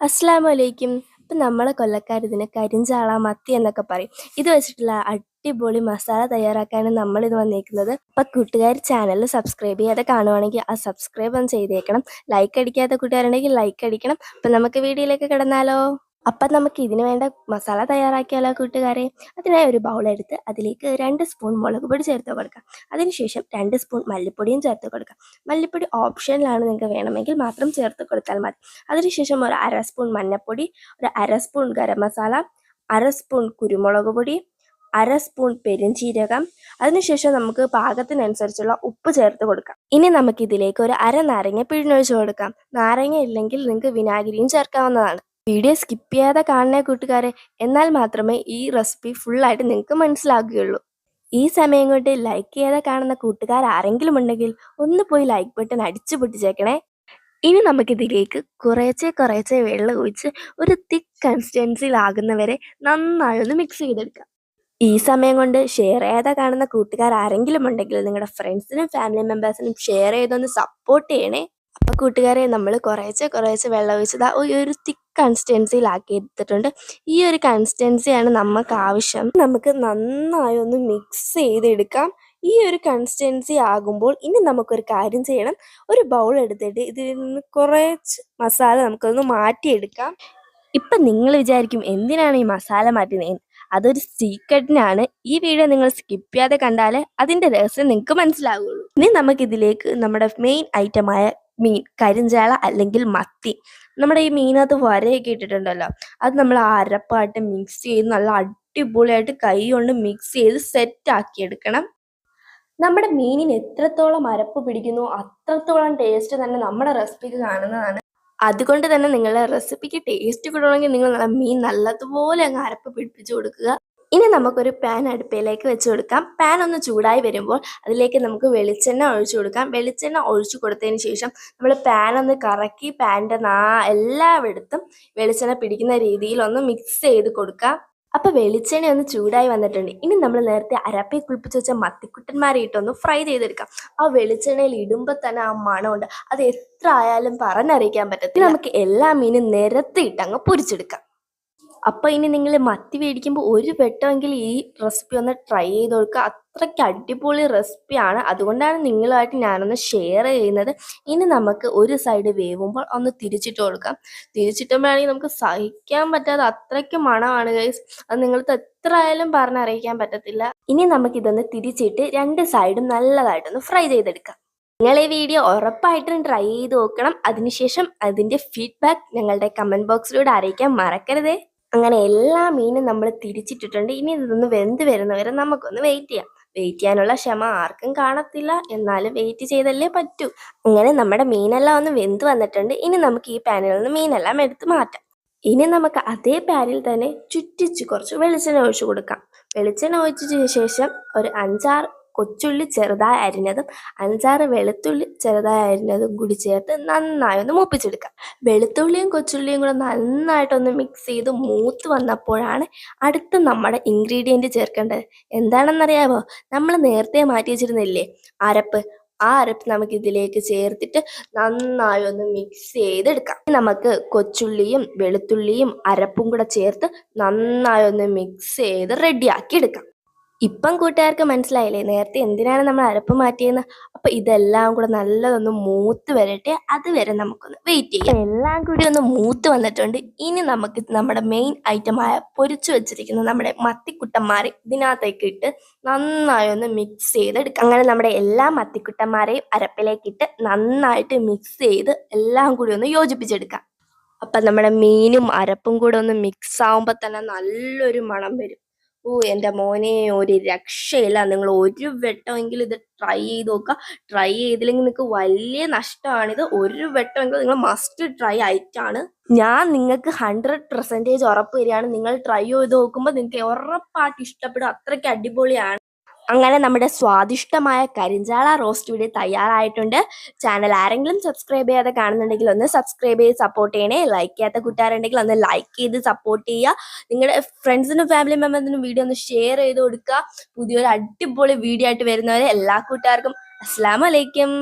അസ്സലാമലൈക്കും. ഇപ്പം നമ്മളെ കൊല്ലക്കാരിതിനെ കരിഞ്ചാള മത്തി എന്നൊക്കെ പറയും. ഇത് വെച്ചിട്ടുള്ള അടിപൊളി മസാല തയ്യാറാക്കാണ് നമ്മളിത് വന്നേക്കുന്നത്. അപ്പം കൂട്ടുകാർ ചാനൽ സബ്സ്ക്രൈബ് ചെയ്യാതെ കാണുവാണെങ്കിൽ ആ സബ്സ്ക്രൈബ് ഒന്ന് ചെയ്തേക്കണം. ലൈക്ക് അടിക്കാത്ത കൂട്ടുകാരുണ്ടെങ്കിൽ ലൈക്ക് അടിക്കണം. അപ്പം നമുക്ക് വീഡിയോയിലേക്ക് കിടന്നാലോ. അപ്പം നമുക്ക് ഇതിന് വേണ്ട മസാല തയ്യാറാക്കിയാലോ കൂട്ടുകാരെ. അതിനായി ഒരു ബൗളെടുത്ത് അതിലേക്ക് 2 സ്പൂൺ മുളക് പൊടി ചേർത്ത് കൊടുക്കാം. അതിനുശേഷം 2 സ്പൂൺ മല്ലിപ്പൊടിയും ചേർത്ത് കൊടുക്കാം. മല്ലിപ്പൊടി ഓപ്ഷനിലാണ്, നിങ്ങൾക്ക് വേണമെങ്കിൽ മാത്രം ചേർത്ത് കൊടുത്താൽ മതി. അതിനുശേഷം ഒരു 1/2 സ്പൂൺ മഞ്ഞൾപ്പൊടി, ഒരു 1/2 സ്പൂൺ ഗരം മസാല, 1/2 സ്പൂൺ കുരുമുളക് പൊടി, 1/2 സ്പൂൺ പെരുംജീരകം. അതിനുശേഷം നമുക്ക് പാകത്തിനനുസരിച്ചുള്ള ഉപ്പ് ചേർത്ത് കൊടുക്കാം. ഇനി നമുക്കിതിലേക്ക് ഒരു 1/2 നാരങ്ങ പിഴിഞ്ഞൊഴിച്ച് കൊടുക്കാം. നാരങ്ങ ഇല്ലെങ്കിൽ നിങ്ങൾക്ക് വിനാഗിരിയും ചേർക്കാവുന്നതാണ്. വീഡിയോ സ്കിപ്പ് ചെയ്യാതെ കാണണേ കൂട്ടുകാരെ, എന്നാൽ മാത്രമേ ഈ റെസിപ്പി ഫുള്ളായിട്ട് നിങ്ങൾക്ക് മനസ്സിലാകുകയുള്ളൂ. ഈ സമയം കൊണ്ട് ലൈക്ക് ചെയ്യാതെ കാണുന്ന കൂട്ടുകാർ ആരെങ്കിലും ഉണ്ടെങ്കിൽ ഒന്ന് പോയി ലൈക്ക് ബട്ടൺ അടിച്ചു പൊട്ടിച്ചേക്കണേ. ഇനി നമുക്കിതിലേക്ക് കുറേശ്ശെ വെള്ളം ഒഴിച്ച് ഒരു തിക്ക് കൺസിസ്റ്റൻസിയിലാകുന്നവരെ നന്നായി ഒന്ന് മിക്സ് ചെയ്തെടുക്കാം. ഈ സമയം കൊണ്ട് ഷെയർ ചെയ്യാതെ കാണുന്ന കൂട്ടുകാർ ആരെങ്കിലും ഉണ്ടെങ്കിൽ നിങ്ങളുടെ ഫ്രണ്ട്സിനും ഫാമിലി മെമ്പേഴ്സിനും ഷെയർ ചെയ്തൊന്ന് സപ്പോർട്ട് ചെയ്യണേ. അപ്പോൾ കൂട്ടുകാരെ, നമ്മൾ കുറേശ്ശെ വെള്ളം ഒഴിച്ചത് ഒരു തിക്ക് കൺസിസ്റ്റൻസിയിലാക്കി എടുത്തിട്ടുണ്ട്. ഈ ഒരു കൺസിസ്റ്റൻസിയാണ് നമുക്ക് ആവശ്യം. നമുക്ക് നന്നായി ഒന്ന് മിക്സ് ചെയ്തെടുക്കാം. ഈ ഒരു കൺസിസ്റ്റൻസി ആകുമ്പോൾ ഇനി നമുക്കൊരു കാര്യം ചെയ്യണം. ഒരു ബൗൾ എടുത്തിട്ട് ഇതിൽ നിന്ന് കുറച്ച് മസാല നമുക്കൊന്ന് മാറ്റിയെടുക്കാം. ഇപ്പം നിങ്ങൾ വിചാരിക്കും എന്തിനാണ് ഈ മസാല മാറ്റുന്നത്? അതൊരു സീക്രട്ടിനാണ്. ഈ വീഡിയോ നിങ്ങൾ സ്കിപ്പ് ചെയ്യാതെ കണ്ടാലേ അതിൻ്റെ രഹസ്യം നിങ്ങൾക്ക് മനസ്സിലാവുള്ളൂ. ഇനി നമുക്കിതിലേക്ക് നമ്മുടെ മെയിൻ ഐറ്റമായ മീൻ, കരിഞ്ചാള അല്ലെങ്കിൽ മത്തി. നമ്മുടെ ഈ മീനകത്ത് വരയൊക്കെ ഇട്ടിട്ടുണ്ടല്ലോ, അത് നമ്മൾ ആ അരപ്പായിട്ട് മിക്സ് ചെയ്ത് നല്ല അടിപൊളിയായിട്ട് കൈ കൊണ്ട് മിക്സ് ചെയ്ത് സെറ്റാക്കി എടുക്കണം. നമ്മുടെ മീനിന് എത്രത്തോളം അരപ്പ് പിടിക്കുന്നു അത്രത്തോളം ടേസ്റ്റ് തന്നെ നമ്മുടെ റെസിപ്പിക്ക് കാണുന്നതാണ്. അതുകൊണ്ട് തന്നെ നിങ്ങളുടെ റെസിപ്പിക്ക് ടേസ്റ്റ് കിട്ടണമെങ്കിൽ നിങ്ങൾ മീൻ നല്ലതുപോലെ അങ്ങ് അരപ്പ് പിടിപ്പിച്ചു കൊടുക്കുക. ഇനി നമുക്കൊരു പാൻ അടുപ്പയിലേക്ക് വെച്ച് കൊടുക്കാം. പാൻ ഒന്ന് ചൂടായി വരുമ്പോൾ അതിലേക്ക് നമുക്ക് വെളിച്ചെണ്ണ ഒഴിച്ചു കൊടുക്കാം. വെളിച്ചെണ്ണ ഒഴിച്ചു കൊടുത്തതിന് ശേഷം നമ്മൾ പാൻ ഒന്ന് കറക്കി പാനിൻ്റെ എല്ലായിടത്തും വെളിച്ചെണ്ണ പിടിക്കുന്ന രീതിയിൽ ഒന്ന് മിക്സ് ചെയ്ത് കൊടുക്കാം. അപ്പോൾ വെളിച്ചെണ്ണ ഒന്ന് ചൂടായി വന്നിട്ടുണ്ട്. ഇനി നമ്മൾ നേരത്തെ അരപ്പയിൽ കുളിപ്പിച്ച് വെച്ച മത്തിക്കുട്ടന്മാരെ ഇട്ടൊന്ന് ഫ്രൈ ചെയ്തെടുക്കാം. ആ വെളിച്ചെണ്ണയിൽ ഇടുമ്പോൾ തന്നെ ആ മണമുണ്ട്, അത് എത്ര ആയാലും പറഞ്ഞറിയിക്കാൻ പറ്റത്തില്ല. നമുക്ക് എല്ലാ മീനും നിരത്തിയിട്ട് അങ്ങ് പൊരിച്ചെടുക്കാം. അപ്പോൾ ഇനി നിങ്ങൾ മത്തി മേടിക്കുമ്പോൾ ഒരു വട്ടമെങ്കിൽ ഈ റെസിപ്പി ഒന്ന് ട്രൈ ചെയ്ത് കൊടുക്കുക. അത്രയ്ക്ക് അടിപൊളി റെസിപ്പിയാണ്. അതുകൊണ്ടാണ് നിങ്ങളുമായിട്ട് ഞാനൊന്ന് ഷെയർ ചെയ്യുന്നത്. ഇനി നമുക്ക് ഒരു സൈഡ് വേവുമ്പോൾ ഒന്ന് തിരിച്ചിട്ട് കൊടുക്കാം. തിരിച്ചിട്ടുമ്പോഴാണെങ്കിൽ നമുക്ക് സഹിക്കാൻ പറ്റാതെ അത്രയ്ക്ക് മണമാണ് ഗൈസ്. അത് നിങ്ങൾക്ക് എത്ര ആയാലും പറഞ്ഞറിയിക്കാൻ പറ്റത്തില്ല. ഇനി നമുക്കിതൊന്ന് തിരിച്ചിട്ട് 2 സൈഡും നല്ലതായിട്ടൊന്ന് ഫ്രൈ ചെയ്തെടുക്കാം. നിങ്ങൾ ഈ വീഡിയോ ഉറപ്പായിട്ടും ട്രൈ ചെയ്ത് നോക്കണം. അതിനുശേഷം അതിൻ്റെ ഫീഡ്ബാക്ക് ഞങ്ങളുടെ കമൻറ്റ് ബോക്സിലൂടെ അറിയിക്കാൻ മറക്കരുതേ. അങ്ങനെ എല്ലാ മീനും നമ്മൾ തിരിച്ചിട്ടിട്ടുണ്ട്. ഇനി ഇതൊന്ന് വെന്ത് വരുന്നവരെ നമുക്കൊന്ന് വെയിറ്റ് ചെയ്യാം. വെയിറ്റ് ചെയ്യാനുള്ള ക്ഷമ ആർക്കും കാണത്തില്ല, എന്നാലും വെയിറ്റ് ചെയ്തല്ലേ പറ്റൂ. അങ്ങനെ നമ്മുടെ മീനെല്ലാം ഒന്ന് വെന്ത് വന്നിട്ടുണ്ട്. ഇനി നമുക്ക് ഈ പാനിൽ നിന്ന് മീനെല്ലാം എടുത്ത് മാറ്റാം. ഇനി നമുക്ക് അതേ പാനിൽ തന്നെ ചുറ്റിച്ച് കുറച്ച് വെളിച്ചെണ്ണ ഒഴിച്ചു കൊടുക്കാം. വെളിച്ചെണ്ണ ഒഴിച്ചതിന് ശേഷം ഒരു 5-6 കൊച്ചുള്ളി ചെറുതായി അരിഞ്ഞതും 5-6 വെളുത്തുള്ളി ചെറുതായി അരിഞ്ഞതും കൂടി ചേർത്ത് നന്നായി ഒന്ന് മൂപ്പിച്ചെടുക്കാം. വെളുത്തുള്ളിയും കൊച്ചുള്ളിയും കൂടെ നന്നായിട്ടൊന്ന് മിക്സ് ചെയ്ത് മൂത്ത് വന്നപ്പോഴാണ് അടുത്ത നമ്മുടെ ഇൻഗ്രീഡിയൻറ്റ് ചേർക്കേണ്ടത്. എന്താണെന്നറിയാമോ? നമ്മൾ നേരത്തെ മാറ്റി വെച്ചിരുന്നില്ലേ അരപ്പ്, ആ അരപ്പ് നമുക്ക് ഇതിലേക്ക് ചേർത്തിട്ട് നന്നായി ഒന്ന് മിക്സ് ചെയ്തെടുക്കാം. നമുക്ക് കൊച്ചുള്ളിയും വെളുത്തുള്ളിയും അരപ്പും കൂടെ ചേർത്ത് നന്നായി ഒന്ന് മിക്സ് ചെയ്ത് റെഡിയാക്കി എടുക്കാം. ഇപ്പം കൂട്ടുകാർക്ക് മനസ്സിലായില്ലേ നേരത്തെ എന്തിനാണ് നമ്മൾ അരപ്പ് മാറ്റിയെന്ന്? അപ്പോൾ ഇതെല്ലാം കൂടെ നല്ലതൊന്ന് മൂത്ത് വരട്ടെ, അതുവരെ നമുക്കൊന്ന് വെയിറ്റ് ചെയ്യാം. എല്ലാം കൂടി ഒന്ന് മൂത്ത് വന്നിട്ടുണ്ട്. ഇനി നമുക്ക് നമ്മുടെ മെയിൻ ഐറ്റമായ പൊരിച്ചു വെച്ചിരിക്കുന്ന നമ്മുടെ മത്തിക്കുട്ടന്മാരെ ഇതിനകത്തേക്ക് ഇട്ട് നന്നായി ഒന്ന് മിക്സ് ചെയ്തെടുക്കാം. അങ്ങനെ നമ്മുടെ എല്ലാ മത്തിക്കുട്ടന്മാരെയും അരപ്പിലേക്കിട്ട് നന്നായിട്ട് മിക്സ് ചെയ്ത് എല്ലാം കൂടി ഒന്ന് യോജിപ്പിച്ചെടുക്കാം. അപ്പം നമ്മുടെ മീനും അരപ്പും കൂടെ ഒന്ന് മിക്സ് ആവുമ്പോൾ തന്നെ നല്ലൊരു മണം വരും. എൻ്റെ മോനെ, ഒരു രക്ഷയില്ല. നിങ്ങൾ ഒരു വട്ടമെങ്കിലും ഇത് ട്രൈ ചെയ്ത് നോക്കുക. ട്രൈ ചെയ്തില്ലെങ്കിൽ നിങ്ങൾക്ക് വലിയ നഷ്ടമാണിത്. ഒരു വട്ടമെങ്കിലും നിങ്ങൾ മസ്റ്റ് ട്രൈ ആയിട്ടാണ്. ഞാൻ നിങ്ങൾക്ക് 100% ഉറപ്പ് തരികയാണ്. നിങ്ങൾ ട്രൈ ചെയ്ത് നോക്കുമ്പോൾ നിങ്ങൾക്ക് ഉറപ്പായിട്ട് ഇഷ്ടപ്പെടും. അത്രയ്ക്ക് അടിപൊളിയാണ്. അങ്ങനെ നമ്മുടെ സ്വാദിഷ്ടമായ കരിഞ്ചാള റോസ്റ്റ് ഇവിടെ തയ്യാറായിട്ടുണ്ട്. ചാനൽ ആരെങ്കിലും സബ്സ്ക്രൈബ് ചെയ്യാതെ കാണുന്നുണ്ടെങ്കിൽ ഒന്ന് സബ്സ്ക്രൈബ് ചെയ്ത് സപ്പോർട്ട് ചെയ്യണേ. ലൈക്ക് ചെയ്യാത്ത കൂട്ടുകാരുണ്ടെങ്കിൽ ഒന്ന് ലൈക്ക് ചെയ്ത് സപ്പോർട്ട് ചെയ്യുക. നിങ്ങളുടെ ഫ്രണ്ട്സിനും ഫാമിലി മെമ്പേഴ്സിനും വീഡിയോ ഒന്ന് ഷെയർ ചെയ്ത് കൊടുക്കുക. പുതിയൊരു അടിപൊളി വീഡിയോ ആയിട്ട് വരുന്നവരെ എല്ലാ കൂട്ടുകാർക്കും അസ്സലാമു അലൈക്കും.